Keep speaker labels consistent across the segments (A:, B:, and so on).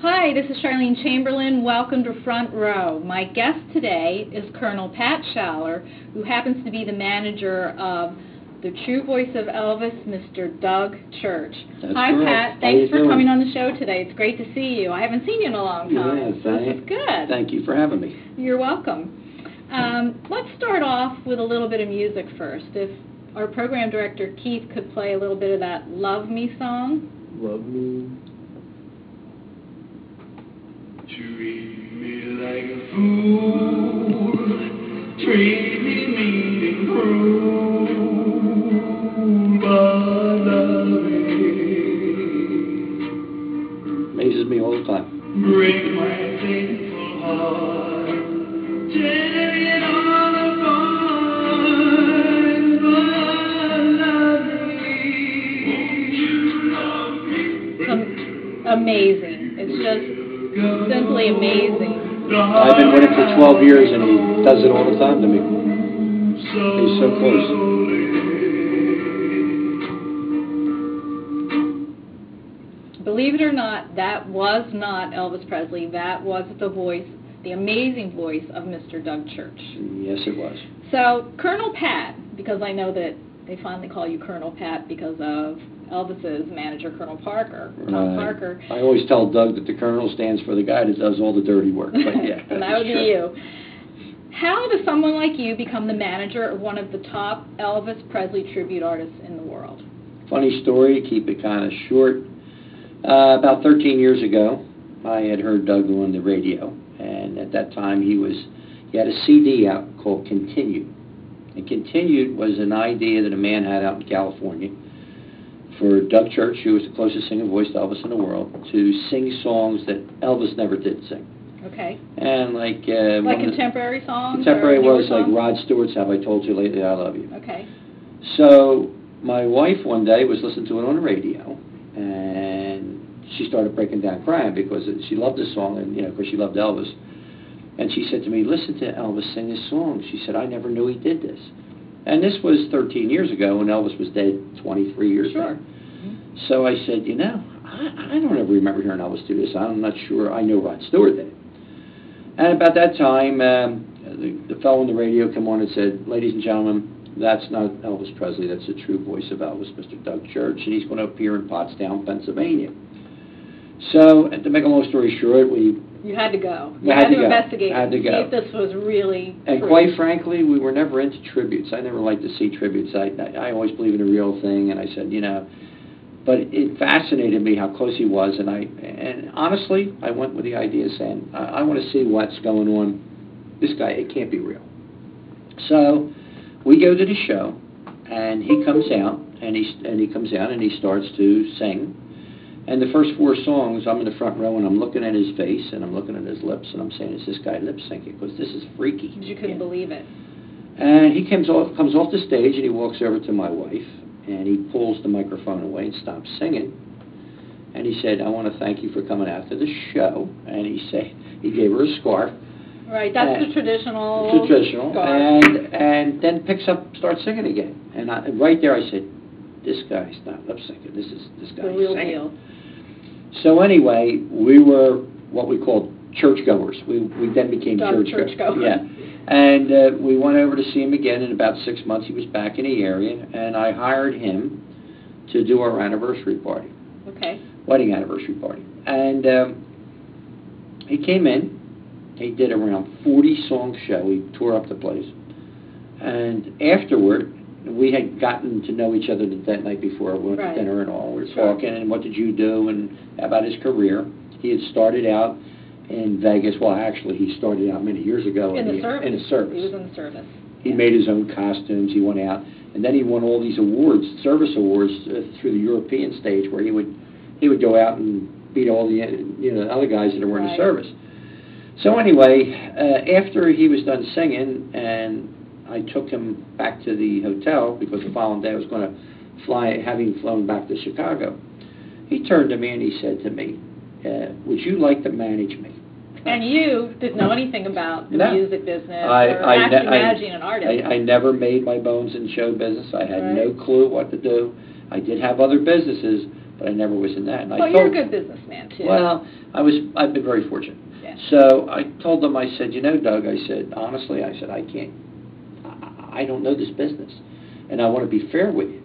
A: Hi, this is Charlene Chamberlain. Welcome to Front Row. My guest today is Colonel Pat Schaller, who happens to be the manager of the True Voice of Elvis, Mr. Doug Church.
B: That's
A: Hi,
B: correct.
A: Pat. Thanks for coming on the show today. It's great to see you. I haven't seen you in a long time.
B: Yeah,
A: So this is good.
B: Thank you for having me.
A: You're welcome. Let's start off with a little bit of music first. If our program director, Keith, could play a little bit of that Love Me song.
B: Love me.
C: Treat me like a fool, treat me mean and cruel, but love me.
B: Amazes me all the time.
C: Break my faithful heart, tear it all apart, but love me. Won't you love me?
A: Amazing. It's just simply amazing.
B: I've been with him for 12 years, and he does it all the time to me. He's so close.
A: Believe it or not, that was not Elvis Presley. That was the voice, the amazing voice of Mr. Doug Church.
B: Yes, it was.
A: So, Colonel Pat, because I know that they finally call you Colonel Pat because of Elvis's manager, Colonel Parker, Tom Parker.
B: I always tell Doug that the Colonel stands for the guy that does all the dirty work. But yeah,
A: and that would be you. How does someone like you become the manager of one of the top Elvis Presley tribute artists in the world?
B: Funny story, keep it kind of short. About 13 years ago, I had heard Doug on the radio, and at that time he had a CD out called Continued. And Continued was an idea that a man had out in California for Doug Church, who was the closest singing voice to Elvis in the world, to sing songs that Elvis never did sing.
A: Okay.
B: And like
A: contemporary songs?
B: Contemporary was
A: songs?
B: like Rod Stewart's Have I Told You Lately I Love You.
A: Okay.
B: So my wife one day was listening to it on the radio, and she started breaking down crying because she loved this song, and because she loved Elvis. And she said to me, "Listen to Elvis sing this song." She said, "I never knew he did this." And this was 13 years ago, when Elvis was dead 23 years ago.
A: Sure.
B: So I said, I don't ever remember hearing Elvis do this. I'm not sure. I know Rod Stewart did. And about that time, the fellow on the radio came on and said, "Ladies and gentlemen, that's not Elvis Presley. That's the true voice of Elvis, Mr. Doug Church, and he's going to appear in Pottstown, Pennsylvania." So, and to make a long story short,
A: You had to go.
B: You had to go.
A: Investigate.
B: Had to go.
A: See if this was really
B: And
A: true.
B: quite frankly, we were never into tributes. I never liked to see tributes. I always believe in a real thing, and I said, but it fascinated me how close he was, and honestly, I went with the idea saying, I want to see what's going on. This guy, it can't be real. So we go to the show, and he comes out, and he comes out, and he starts to sing. And the first 4 songs, I'm in the front row, and I'm looking at his face, and I'm looking at his lips, and I'm saying, "Is this guy lip syncing? Because this is freaky."
A: You couldn't believe it.
B: And he comes off the stage, and he walks over to my wife, and he pulls the microphone away and stops singing. And he said, "I want to thank you for coming out to the show." And he gave her a scarf.
A: Right, that's the traditional
B: Traditional.
A: scarf.
B: And then starts singing again. And right there I said, "This guy's not lip syncing. This guy's
A: the real
B: singing."
A: deal.
B: So anyway, we were what we called churchgoers. We then became
A: churchgoers.
B: Yeah. And we went over to see him again in about 6 months. He was back in the area, and I hired him to do our anniversary party.
A: Okay.
B: Wedding anniversary party. And he came in. He did around 40-song show. He tore up the place. And afterward, we had gotten to know each other that night before. We went to dinner and all. We were talking, and what did you do, and about his career. He had started out in Vegas. Well, actually, he started out many years ago
A: In the service.
B: In the service.
A: He was in the service.
B: He made his own costumes. He went out, and then he won all these awards, service awards, through the European stage, where he would go out and beat all the other guys that were in the service. So anyway, after he was done singing, and I took him back to the hotel because the following day I was going to fly, having flown back to Chicago. He turned to me and he said to me, "Would you like to manage me?"
A: And you didn't know anything about the music business or actually managing an artist.
B: I never made my bones in show business. I had no clue what to do. I did have other businesses, but I never was in that. And
A: Well,
B: I
A: you're a
B: told,
A: good businessman, too.
B: well, I've been very fortunate.
A: Yeah.
B: So I told them, I said, you know, Doug, I said, honestly, I said, I can't, I don't know this business, and I want to be fair with you.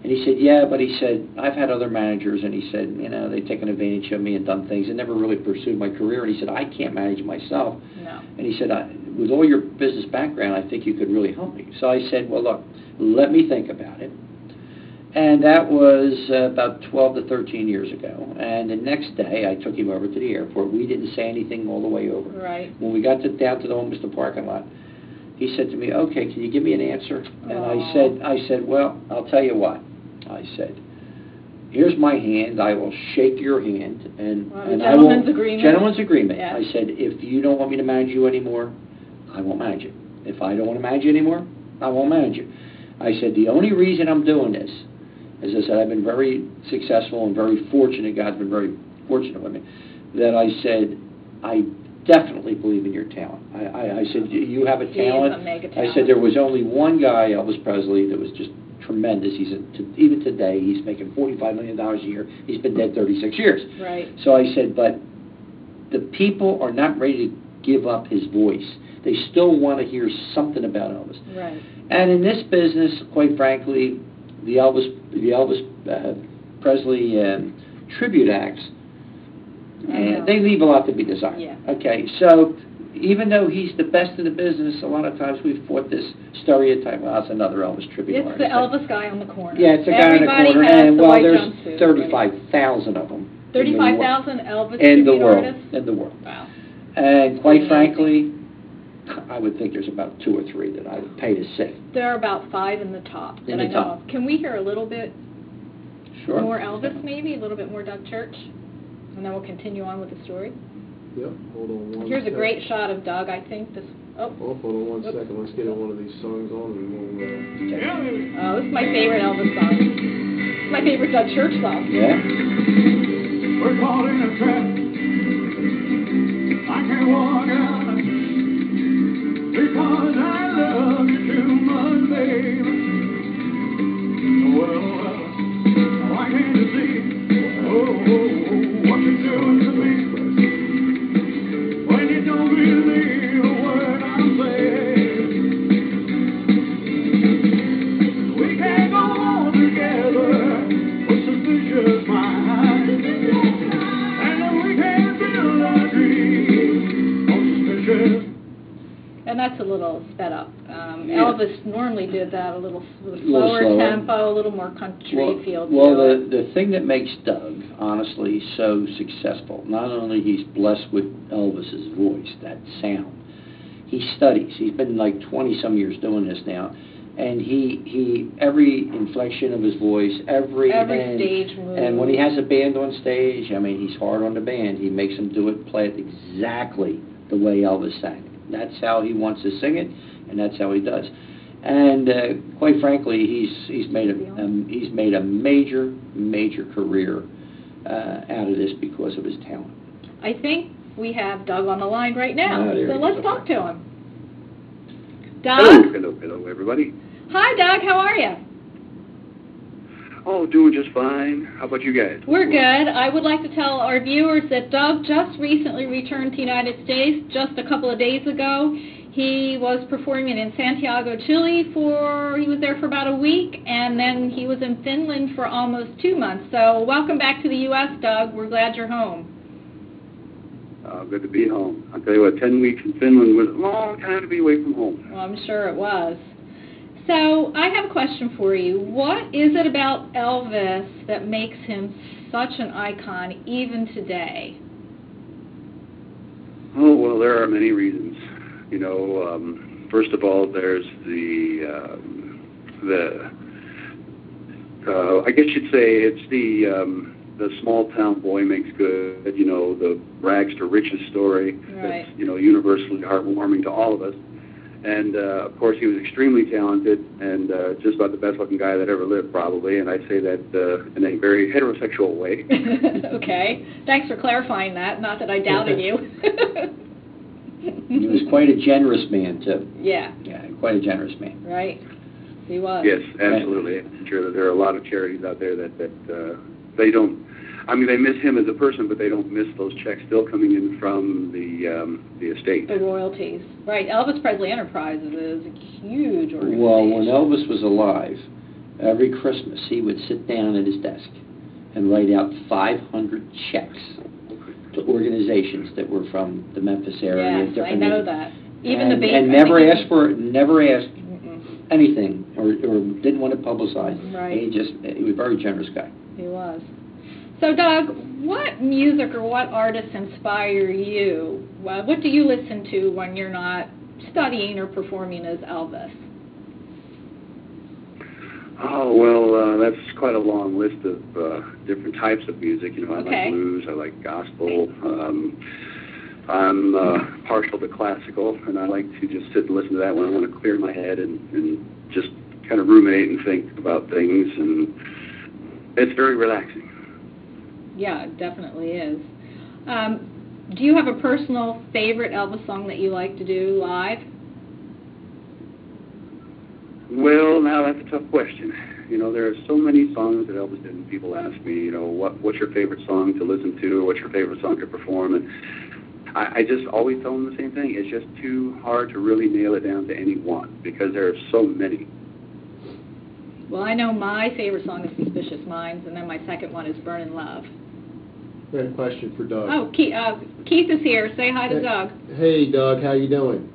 B: And he said, yeah, but he said, I've had other managers, and he said, you know, they've taken advantage of me and done things and never really pursued my career. And he said, I can't manage myself.
A: No.
B: And he said, with all your business background, I think you could really help me. So I said, well, look, let me think about it. And that was about 12 to 13 years ago. And the next day, I took him over to the airport. We didn't say anything all the way over.
A: Right.
B: When we got down to the Homestead parking lot, he said to me, okay, can you give me an answer? And I said, well, I'll tell you what. I said, here's my hand. I will shake your hand. And
A: gentleman's agreement.
B: Gentleman's agreement.
A: Yeah.
B: I said, if you don't want me to manage you anymore, I won't manage you. If I don't want to manage you anymore, I won't manage you. I said, the only reason I'm doing this, as I said, I've been very successful and very fortunate. God's been very fortunate with me. That I said, I definitely believe in your talent. I said, you have a talent.
A: He is a mega
B: I
A: talent.
B: said, there was only one guy, Elvis Presley, that was just tremendous. Even today, he's making $45 million a year. He's been dead 36 years.
A: Right.
B: So I said, but the people are not ready to give up his voice. They still want to hear something about Elvis.
A: Right.
B: And in this business, quite frankly, the Elvis Presley tribute acts, they leave a lot to be desired.
A: Yeah.
B: Okay, so even though he's the best in the business, a lot of times we've fought this stereotype. Well, that's another Elvis tribute
A: It's
B: artist.
A: the Elvis guy on the corner.
B: Yeah, it's a guy in the corner,
A: Has
B: and
A: the
B: well,
A: white
B: there's
A: jumpsuit,
B: 35,000 of them.
A: 35,000 Elvis
B: in the
A: tribute
B: world.
A: artists?
B: In the world.
A: Wow.
B: And quite
A: Amazing.
B: frankly, I would think there's about 2 or 3 that I would pay to see.
A: There are about 5 in the top that
B: In
A: I
B: the
A: know
B: top.
A: of. Can we hear a little bit
B: Sure.
A: more Elvis, maybe? A little bit more Doug Church? And then we'll continue on with the story.
D: Yep, hold on one
A: Here's a
D: sec.
A: great shot of Doug, I think.
D: Oh, hold on one second. Let's get one of these songs on and we'll...
A: Oh, this is my favorite Elvis song. It's my favorite Doug Church song.
B: Yeah?
C: We're caught in a trap. I can't walk out because I love you too much, babe. Well, why can't you see? What you're doing to me when you don't believe a word I'm saying. We can't go on together with suspicious minds, and we can't build our dreams on suspicion.
A: And that's a little sped up.
B: Yeah.
A: Elvis normally did that a little slower tempo, a little more country feel to
B: Well,
A: it.
B: the thing that makes Doug, honestly, so successful, not only he's blessed with Elvis's voice, that sound, he studies. He's been like 20-some years doing this now, and he every inflection of his voice, every
A: stage move.
B: And when he has a band on stage, I mean, he's hard on the band. He makes them do it, play it exactly the way Elvis sang it. That's how he wants to sing it, and that's how he does. And quite frankly, he's made a major career out of this because of his talent.
A: I think we have Doug on the line right now, so let's talk to him. Doug?
E: Hello, everybody.
A: Hi, Doug. How are you?
E: Oh, doing just fine. How about you guys?
A: We're good. I would like to tell our viewers that Doug just recently returned to the United States just a couple of days ago. He was performing in Santiago, Chile he was there for about a week, and then he was in Finland for almost 2 months. So welcome back to the U.S., Doug. We're glad you're home.
E: Good to be home. I'll tell you what, 10 weeks in Finland was a long time to be away from home.
A: Well, I'm sure it was. So I have a question for you. What is it about Elvis that makes him such an icon even today?
E: Oh, well, there are many reasons. You know, first of all, there's I guess you'd say it's the small town boy makes good, you know, the rags to riches story.
A: Right.
E: That's, you know, universally heartwarming to all of us. And, of course, he was extremely talented and just about the best-looking guy that ever lived, probably, and I say that in a very heterosexual way.
A: Okay. Thanks for clarifying that. Not that I doubted you.
B: He was quite a generous man, too.
A: Yeah.
B: Yeah, quite a generous man.
A: Right. He was.
E: Yes, absolutely. I'm sure that there are a lot of charities out there that they don't. I mean, they miss him as a person, but they don't miss those checks still coming in from the estate.
A: The royalties. Right. Elvis Presley Enterprises is a huge organization.
B: Well, when Elvis was alive, every Christmas he would sit down at his desk and write out 500 checks to organizations that were from the Memphis area.
A: Yes, I know that. Even the base.
B: And never asked anything, or didn't want it publicized.
A: Right.
B: He was a very generous guy.
A: He was. So, Doug, what music or what artists inspire you? Well, what do you listen to when you're not studying or performing as Elvis?
E: Oh, well, that's quite a long list of different types of music. You know, I like blues, I like gospel. I'm partial to classical, and I like to just sit and listen to that when I want to clear my head and just kind of ruminate and think about things, and it's very relaxing.
A: Yeah, it definitely is. Do you have a personal favorite Elvis song that you like to do live?
E: Well, now that's a tough question. You know, there are so many songs that Elvis did, and people ask me, you know, what's your favorite song to listen to, or what's your favorite song to perform, and I just always tell them the same thing. It's just too hard to really nail it down to any one, because there are so many.
A: Well, I know my favorite song is Suspicious Minds, and then my second one is Burnin' Love.
D: I got a question for Doug.
A: Oh, Keith is here. Say hi to Doug.
D: Hey, Doug, how you doing?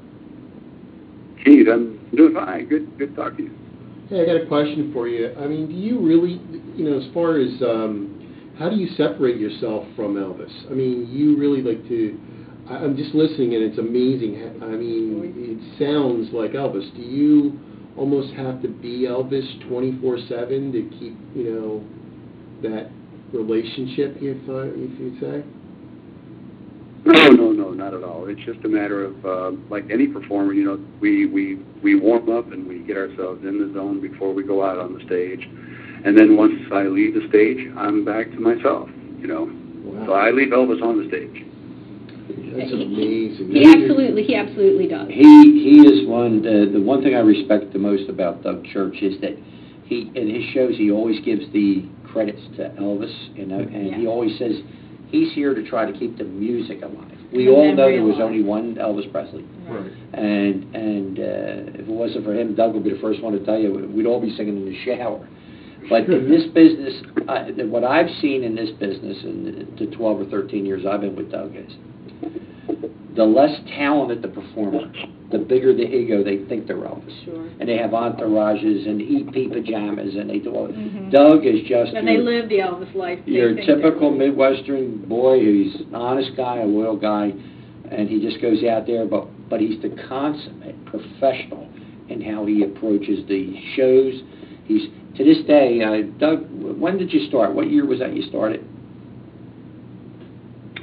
E: Keith, I'm doing fine. Good to talk to you.
D: Hey, I got a question for you. I mean, do you really, you know, as far as how do you separate yourself from Elvis? I mean, you really like to. I'm just listening, and it's amazing. I mean, it sounds like Elvis. Do you almost have to be Elvis 24/7 to keep, you know, that relationship, if you'd say?
E: No, not at all. It's just a matter of, like any performer, you know, we warm up and we get ourselves in the zone before we go out on the stage. And then once I leave the stage, I'm back to myself, you know. Wow. So I leave Elvis on the stage.
D: That's amazing.
A: He absolutely does.
B: He is the one thing I respect the most about Doug Church is that he, in his shows, he always gives the credits to Elvis, you know, and he always says he's here to try to keep the music alive. We all know there was only one Elvis Presley.
D: Right.
B: And if it wasn't for him, Doug would be the first one to tell you, we'd all be singing in the shower. But in this business, what I've seen in this business in the 12 or 13 years I've been with Doug is the less talented the performer, the bigger the ego they think they're Elvis.
A: Sure. And
B: they have entourages and EP pajamas, and they do all. Doug is just.
A: And they live the Elvis life.
B: Your typical Midwestern boy. He's an honest guy, a loyal guy, and he just goes out there. But he's the consummate professional in how he approaches the shows. He's to this day. Doug, when did you start? What year was that you started?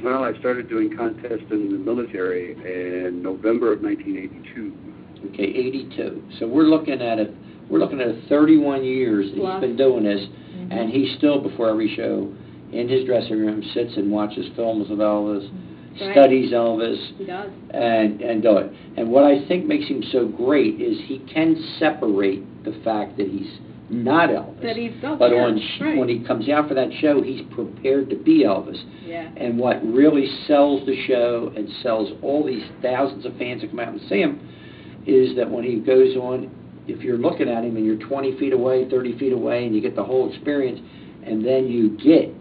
E: Well, I started doing contests in the military in November of 1982.
B: Okay, 82. So we're looking at 31 years that he's been doing this, and he still, before every show, in his dressing room, sits and watches films of Elvis, studies Elvis,
A: he does.
B: and do it. And what I think makes him so great is he can separate the fact that he's not Elvis.
A: That he's Doug
B: but
A: Church,
B: when he comes out for that show, he's prepared to be Elvis.
A: Yeah.
B: And what really sells the show and sells all these thousands of fans that come out and see him is that when he goes on, if you're looking at him and you're 20 feet away, 30 feet away, and you get the whole experience, and then you get,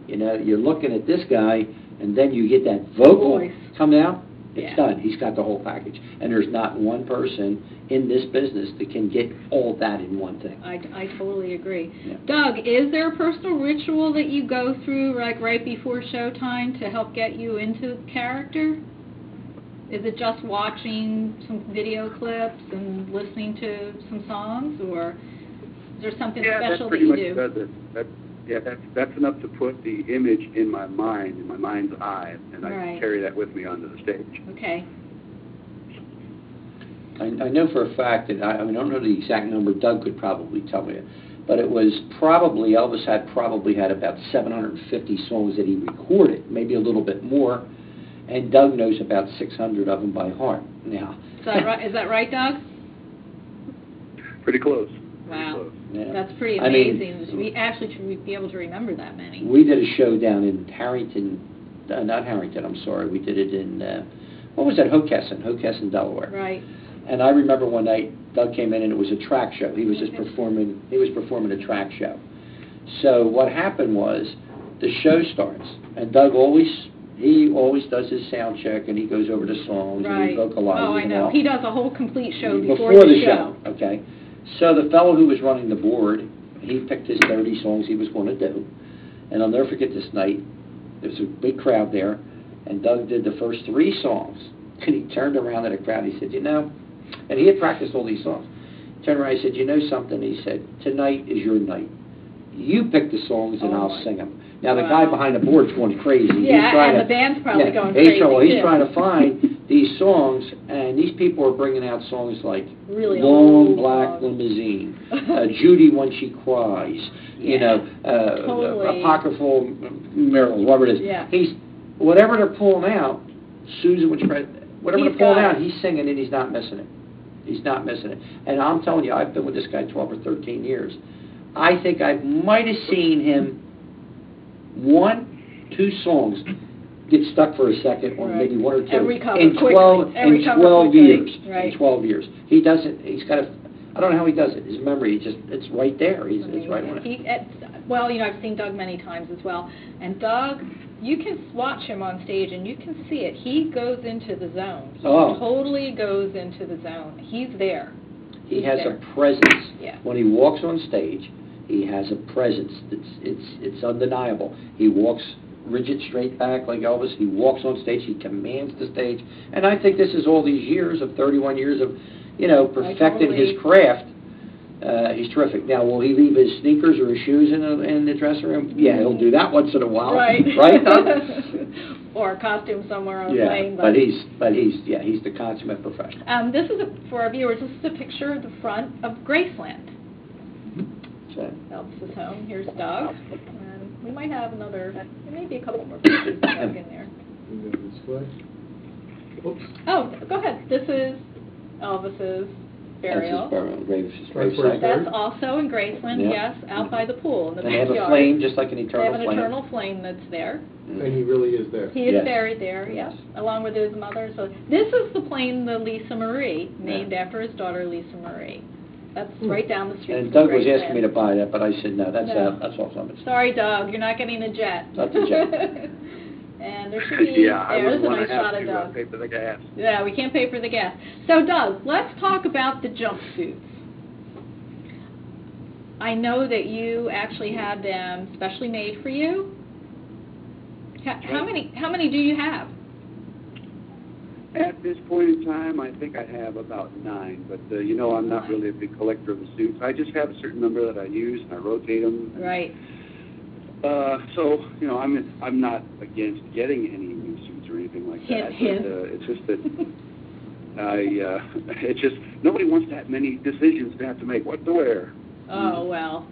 B: you know, you're looking at this guy, and then you get that vocal come out, it's done. He's got the whole package. And there's not one person in this business that can get all that in one thing.
A: I totally agree.
B: Yeah.
A: Doug, is there a personal ritual that you go through like right before showtime to help get you into character? Is it just watching some video clips and listening to some songs, or is there something special that you do?
E: That's enough to put the image in my mind, in my mind's eye, and I carry that with me onto the stage.
A: Okay.
B: I know for a fact that, I don't know the exact number, Doug could probably tell me it, but it was probably, Elvis had about 750 songs that he recorded, maybe a little bit more, and Doug knows about 600 of them by heart now.
A: Is that right, Doug?
E: Pretty close.
A: Wow.
B: Yeah.
A: That's pretty
B: I mean,
A: amazing. We actually should be able to remember that many.
B: We did a show down in Harrington, not Harrington, I'm sorry. We did it in, what was that, Hockessin, Delaware.
A: Right.
B: And I remember one night, Doug came in and it was a track show. He was just performing a track show. So what happened was, the show starts, and Doug always does his sound check, and he goes over the songs, and he vocalizes.
A: Oh, I know. He does a whole complete show before
B: the
A: show.
B: Okay. So the fellow who was running the board, he picked his 30 songs he was going to do. And I'll never forget this night. There was a big crowd there, and Doug did the first 3 songs. And he turned around at the crowd, he said, you know, and he had practiced all these songs. He turned around, he said, you know something? He said, tonight is your night. You pick the songs, and I'll sing them. Now, the guy behind the board's going crazy.
A: Yeah, and the band's probably going crazy,
B: he's trying to find these songs, and these people are bringing out songs like
A: really
B: Long Black Limousine, Judy When She Cries, you know, Apocryphal Miracles, whatever it is.
A: Yeah.
B: Whatever they're pulling out, Susan When She Cries, whatever they're pulling out, he's singing it, he's not missing it. He's not missing it. And I'm telling you, I've been with this guy 12 or 13 years. I think I might have seen him 1, 2 songs get stuck for a second, or maybe 1 or 2 in 12 years.
A: Right.
B: In 12 years, he doesn't. He's got a. I don't know how he does it. His memory, it's right there. It's right on it.
A: Well, you know, I've seen Doug many times as well, and Doug, you can watch him on stage and you can see it. He goes into the zone. He totally goes into the zone. He's there.
B: He has a presence.
A: Yeah.
B: When he walks on stage, he has a presence. It's undeniable. He walks rigid, straight back like Elvis. He walks on stage. He commands the stage. And I think this is all these years of 31 years of, you know, perfecting his craft. He's terrific. Now, will he leave his sneakers or his shoes in the dressing room? Yeah, he'll do that once in a while.
A: Right.
B: Right, Doug?
A: Or a costume somewhere on a plane.
B: But he's the consummate professional.
A: This is, for our viewers, this is a picture of the front of Graceland. Elvis's home. Here's Doug. And we might have another, there may be a couple more pictures of Doug in there. Oh, go ahead. This is Elvis's burial. That's also in Graceland, yes, out by the pool in the backyard.
B: They have a flame, just like an eternal flame.
A: They have an eternal flame that's there.
D: And he really is there.
A: He is buried there, yes, along with his mother. So this is the plane, the Lisa Marie, named after his daughter Lisa Marie. That's right down the street.
B: And Doug was asking me to buy that, but I said no. That's off limits.
A: Sorry, Doug, you're not getting a jet.
B: That's a jet.
A: And there should be. There's a nice shot of Doug.
E: Pay for the gas.
A: Yeah, we can't pay for the gas. So, Doug, let's talk about the jumpsuits. I know that you actually had them specially made for you. How many do you have?
E: At this point in time, I think I have about 9, but you know, I'm not really a big collector of the suits. I just have a certain number that I use, and I rotate them.
A: Right.
E: So, you know, I'm not against getting any new suits or anything like that.
A: Hint.
E: But, it's just that it's just nobody wants to have many decisions to have to make what to wear.
A: Oh well.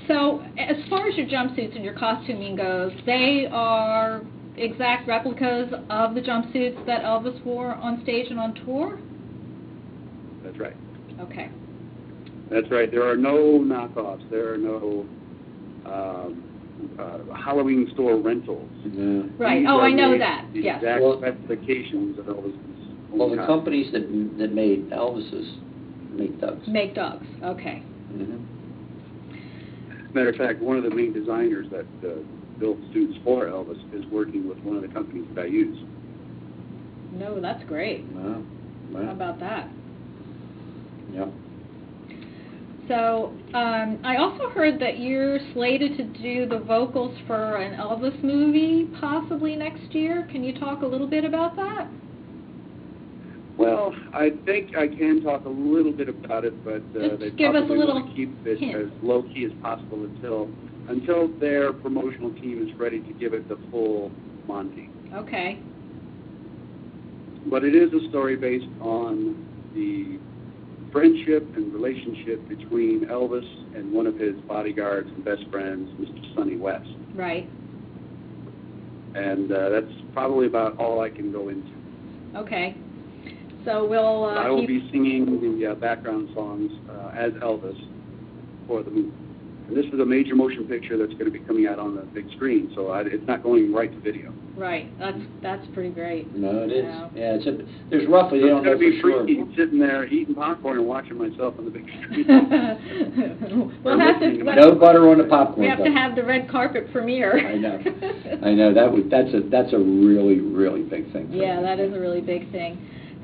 A: So, as far as your jumpsuits and your costuming goes, they are exact replicas of the jumpsuits that Elvis wore on stage and on tour?
E: That's right.
A: Okay.
E: That's right. There are no knockoffs. There are no Halloween store rentals.
B: Yeah.
A: Right. I know that. Yes.
E: Exact specifications of Elvis's.
B: Well, the companies that made Elvis's make Doug's.
A: Make Doug's. Okay.
B: Mm-hmm.
E: Matter of fact, one of the main designers that built suits for Elvis is working with one of the companies that I use.
A: No, that's great.
B: Wow.
A: How about that?
B: Yep.
A: So, I also heard that you're slated to do the vocals for an Elvis movie possibly next year. Can you talk a little bit about that?
E: Well, I think I can talk a little bit about it, but they probably want to keep it as low-key as possible until their promotional team is ready to give it the full Monty.
A: Okay.
E: But it is a story based on the friendship and relationship between Elvis and one of his bodyguards and best friends, Mr. Sonny West.
A: Right.
E: And that's probably about all I can go into.
A: Okay. So we'll
E: I will be singing the background songs as Elvis, for the movie. And this is a major motion picture that's going to be coming out on the big screen, so it's not going right to video.
A: Right. That's pretty great.
B: No, it is.
A: Yeah.
B: Yeah, there's roughly, they
E: It's
B: don't know
E: going to be
B: for sure.
E: freaky sitting there eating popcorn and watching myself on the big screen.
A: We'll have to.
B: No butter on the popcorn.
A: We have to have the red carpet premiere.
B: I know. I know. That's a really, really big thing.
A: Yeah, that is a really big thing.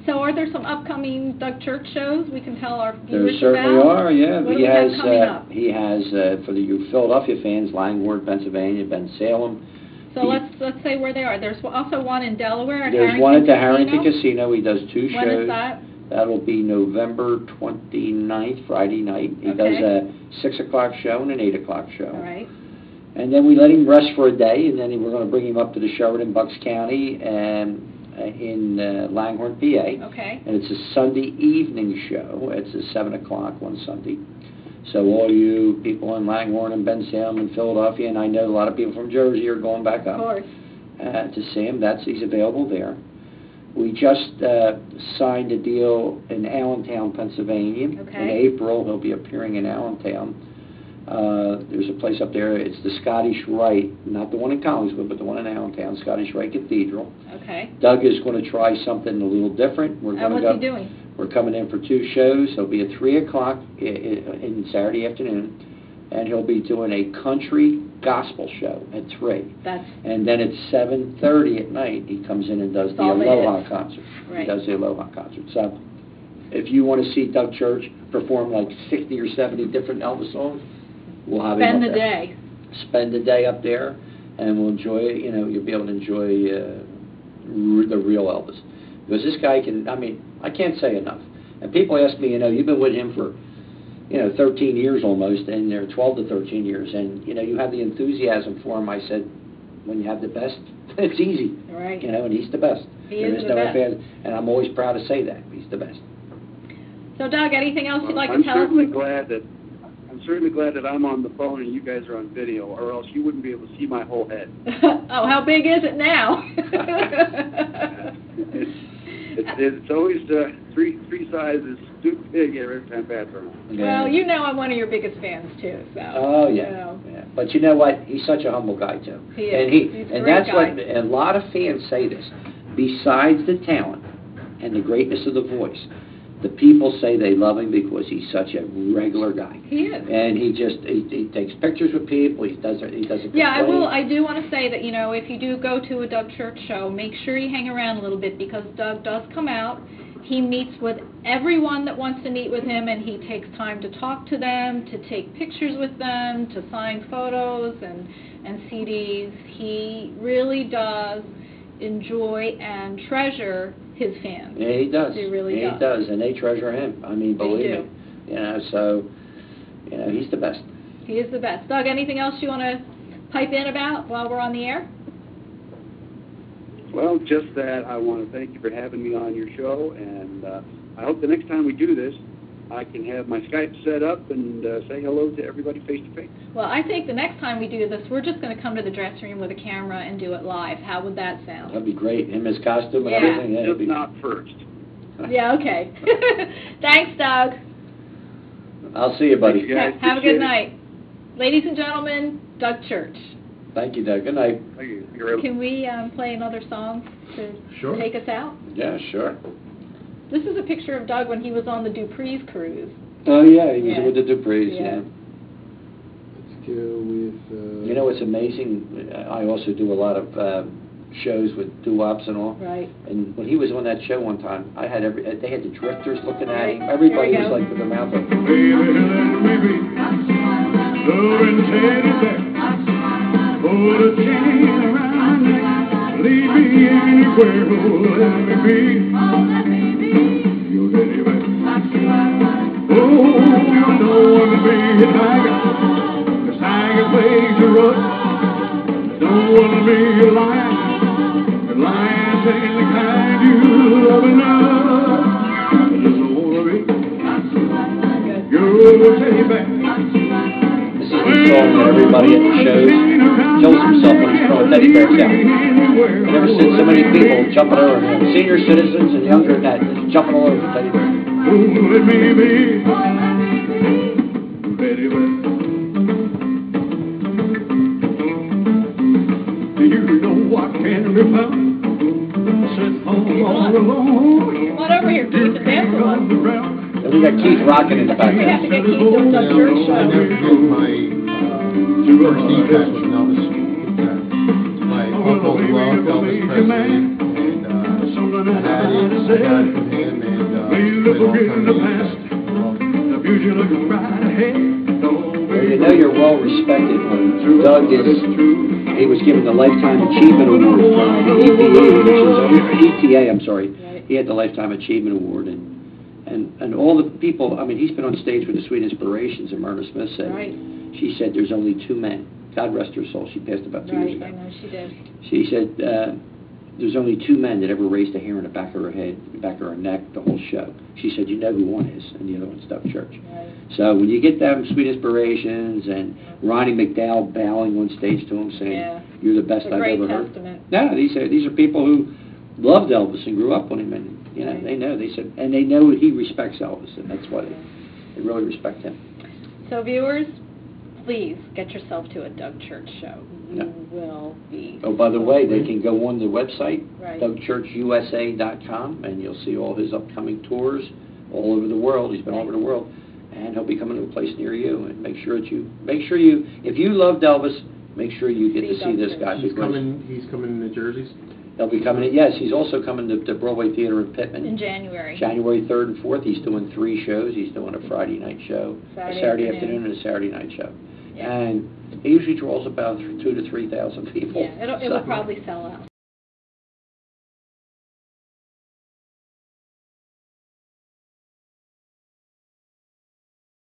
A: So are there some upcoming Doug Church shows we can tell our viewers
B: there certainly
A: about?
B: are, yeah.
A: What do we have coming up?
B: He has, for the Philadelphia fans, Langhorne, Pennsylvania, Ben Salem.
A: So let's say where they are. There's also one in Delaware at
B: There's
A: Harrington
B: one at the
A: Casino.
B: Harrington Casino. He does 2 shows.
A: When is that?
B: That'll be November 29th, Friday night. He does a 6 o'clock show and an 8 o'clock show.
A: All right.
B: And then we let him rest for a day, and then we're going to bring him up to the Sheridan, Bucks County, and in Langhorne, PA.
A: Okay.
B: And it's a Sunday evening show. It's at 7 o'clock one Sunday. So all you people in Langhorne and Ben Salem and Philadelphia, and I know a lot of people from Jersey are going back up
A: Of course.
B: to see him. He's available there. We just signed a deal in Allentown, Pennsylvania.
A: Okay.
B: In April, he'll be appearing in Allentown. There's a place up there. It's the Scottish Rite, not the one in Collingswood, but the one in Allentown, Scottish Rite Cathedral.
A: Okay.
B: Doug is going to try something a little different.
A: And what's he doing?
B: We're coming in for 2 shows. He'll be at 3 o'clock in Saturday afternoon, and he'll be doing a country gospel show at 3. And then at 7:30 at night, he comes in and does the Aloha concert.
A: Right.
B: He does the Aloha concert. So if you want to see Doug Church perform like 60 or 70 different Elvis songs, we'll have him
A: Spend
B: up
A: the
B: there.
A: day.
B: Spend the day up there, and we'll enjoy it. You know, you'll be able to enjoy the real Elvis. Because this guy can, I mean, I can't say enough. And people ask me, you know, you've been with him for, 13 years almost, and they're 12 to 13 years, and, you have the enthusiasm for him. I said, when you have the best, it's easy.
A: Right.
B: And he's the best.
A: He is the best.
B: And I'm always proud to say that. He's the best.
A: So, Doug, anything else you'd like to
E: I'm
A: tell us?
E: I'm certainly glad that I'm on the phone and you guys are on video, or else you wouldn't be able to see my whole head.
A: Oh, how big is it now?
E: It's always three sizes too big every time Pat's around.
A: Well, you know I'm one of your biggest fans too. So.
B: Oh yeah. Yeah. But you know what? He's such a humble guy too.
A: He is. He's a great
B: that's
A: guy.
B: what a lot of fans say this. Besides the talent and the greatness of the voice, the people say they love him because he's such a regular guy.
A: He is.
B: And he takes pictures with people. He doesn't complain.
A: Yeah, I do want to say that, if you do go to a Doug Church show, make sure you hang around a little bit, because Doug does come out. He meets with everyone that wants to meet with him, and he takes time to talk to them, to take pictures with them, to sign photos and CDs. He really does enjoy and treasure his fans.
B: Yeah, he does.
A: He really
B: does. He does, and they treasure him. I mean, believe me. So, he's the best.
A: He is the best. Doug, anything else you want to pipe in about while we're on the air?
E: Well, just that I want to thank you for having me on your show, and I hope the next time we do this, I can have my Skype set up and say hello to everybody face to face.
A: Well, I think the next time we do this, we're just going to come to the dressing room with a camera and do it live. How would that sound?
B: That'd be great. Him, his costume and everything. Yeah,
E: just not first.
A: Yeah, okay. Thanks, Doug.
B: I'll see you, buddy.
A: Have a good night. Ladies and gentlemen, Doug Church.
B: Thank you, Doug. Good night.
E: Thank you.
A: Can we play another song to take us out?
B: Yeah, sure.
A: This is a picture of Doug when he was on the Dupree's cruise.
B: Oh, yeah, he was with the Duprees, yeah.
D: Let's go with...
B: You know, it's amazing. I also do a lot of shows with doo-wops and all.
A: Right.
B: And when he was on that show one time, they had the drifters looking at him. Everybody was like with their mouth open.
C: Baby, let me be. Love and teddy bear. Put a chain around me. Leave me anywhere. Oh, let me be. Your teddy bear. Oh, you know I'm a big tiger. The tiger plays a rush. Don't want to be a lion. The lions ain't the kind you love enough. I just want to be your teddy bear.
B: This is the song that everybody at the shows kills himself when he's throwing teddy bears out. I've never seen so many people jumping over him. Senior citizens and younger than that, just jumping all over the teddy bear.
C: Oh, let me be teddy bear. You know what can be found? Sit home all alone.
A: Come on over here, Keith, and dance with us.
B: And we got Keith rocking in the
A: We have
B: background.
A: to get Keith to the church
D: I
A: show.
D: never forget my first e-patch with Elvis. My uncle loved Elvis Presley, and I had it from him, and played all kinds of music.
B: Well, you know you're well respected when Doug he was given the Lifetime Achievement Award from the EPA, which is ETA, I'm sorry.
A: Right.
B: He had the Lifetime Achievement Award, and all the people, I mean, he's been on stage with the Sweet Inspirations, and Myrna Smith said,
A: Right.
B: she said, there's only two men. God rest her soul, she passed about 2 years
A: Right,
B: ago.
A: I know she did.
B: She said, there's only two men that ever raised a hair in the back of her head, the back of her neck, the whole show. She said, you know who one is, and the other one's Doug Church.
A: Right.
B: So when you get them Sweet Inspirations and Ronnie McDowell bowing on stage to him saying,
A: Yeah.
B: you're the best
A: It's a
B: I've
A: great
B: ever heard.
A: testament.
B: No, these are people who loved Elvis and grew up on him, and you know,
A: Right.
B: they know. They said, and they know he respects Elvis, and that's why they really respect him.
A: So viewers, please get yourself to a Doug Church show. You
B: Yeah.
A: will be.
B: Oh, by the way, they can go on the website,
A: Right.
B: DougChurchUSA.com, and you'll see all his upcoming tours all over the world. He's been all over the world, and he'll be coming to a place near you. And make sure you, if you loved Elvis, make sure you get to see this guy.
D: He's
B: because
D: coming to Jersey.
B: They'll be coming in. Yes, he's also coming to Broadway Theater in Pittman.
A: In January.
B: January 3rd and 4th, he's doing 3 shows. He's doing a Friday night show, a Saturday afternoon, and a Saturday night show.
A: Yeah.
B: And he usually draws about 2,000 to 3,000 people.
A: Yeah, it will probably sell out.